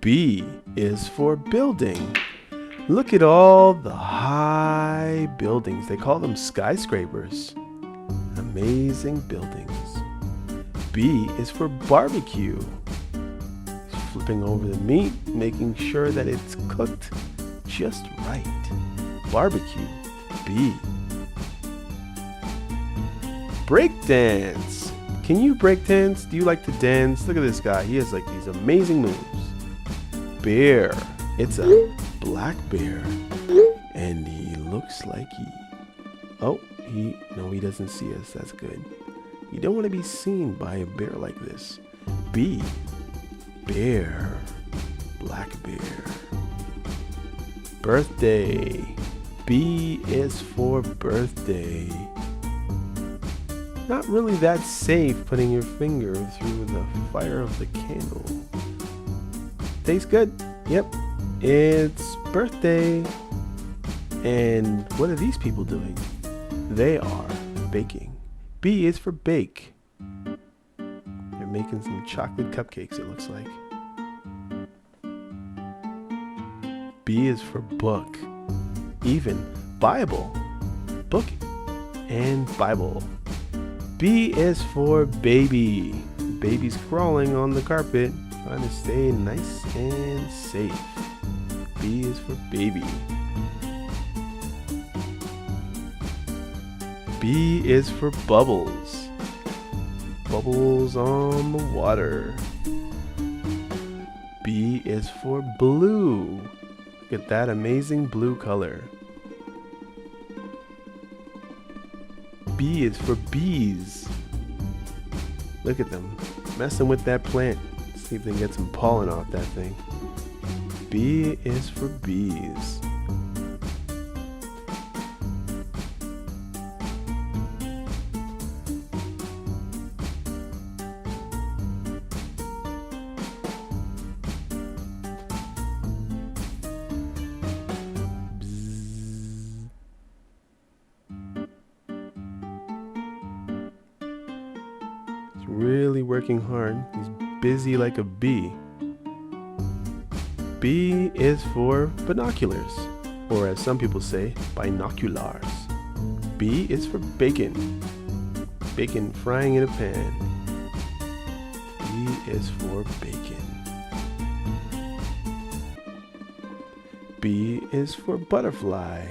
B is for building. Look at all the high buildings. They call them skyscrapers. Amazing buildings. B is for barbecue. Flipping over the meat, making sure that it's cooked just right. Barbecue. B. Break dance. Can you break dance? Do you like to dance? Look at this guy. He has like these amazing moves. Bear. It's a black bear. And he looks like no, he doesn't see us. That's good. You don't want to be seen by a bear like this. B. Bear. Black bear. Birthday. B is for birthday. Not really that safe putting your finger through the fire of the candle. Tastes good. Yep. It's birthday. And what are these people doing? They are baking. B is for bake. They're making some chocolate cupcakes, it looks like. B is for book. Even Bible. Book and Bible. B is for baby. Baby's crawling on the carpet, trying to stay nice and safe. B is for baby. B is for bubbles. Bubbles on the water. B is for blue. Look at that amazing blue color. B is for bees. Look at them messing with that plant. See if they can get some pollen off that thing. B is for bees. Really working hard. He's busy like a bee. B is for binoculars, or as some people say, binoculars. B is for bacon. Bacon frying in a pan. B is for bacon. B is for butterfly.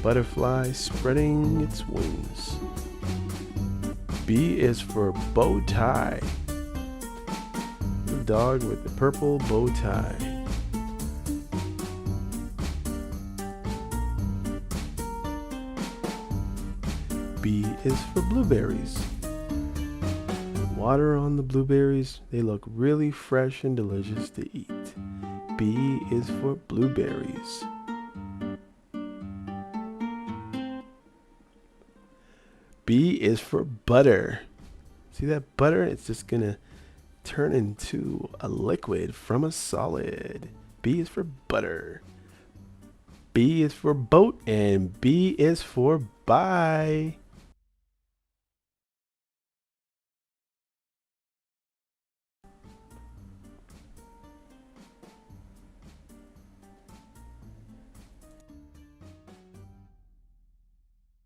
Butterfly spreading its wings. B is for bow tie. The dog with the purple bow tie. B is for blueberries. Water on the blueberries. They look really fresh and delicious to eat. B is for blueberries. B is for butter. See that butter? It's just gonna turn into a liquid from a solid. B is for butter. B is for boat, and B is for bye.